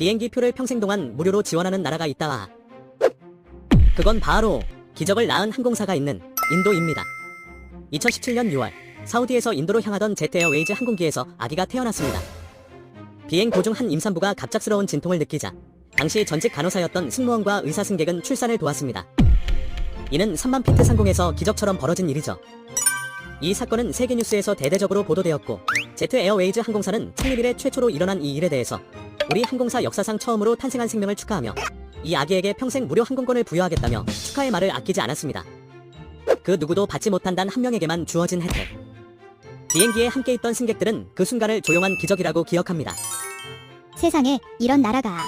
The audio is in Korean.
비행기 표를 평생 동안 무료로 지원하는 나라가 있다. 그건 바로 기적을 낳은 항공사가 있는 인도입니다. 2017년 6월 사우디에서 인도로 향하던 제트 에어웨이즈 항공기에서 아기가 태어났습니다. 비행 도중 한 임산부가 갑작스러운 진통을 느끼자 당시 전직 간호사였던 승무원과 의사 승객은 출산을 도왔습니다. 이는 3만 피트 상공에서 기적처럼 벌어진 일이죠. 이 사건은 세계 뉴스에서 대대적으로 보도되었고 제트 에어웨이즈 항공사는 창립 이래 최초로 일어난 이 일에 대해서 우리 항공사 역사상 처음으로 탄생한 생명을 축하하며 이 아기에게 평생 무료 항공권을 부여하겠다며 축하의 말을 아끼지 않았습니다. 그 누구도 받지 못한 단 한 명에게만 주어진 혜택. 비행기에 함께 있던 승객들은 그 순간을 조용한 기적이라고 기억합니다. 세상에 이런 나라가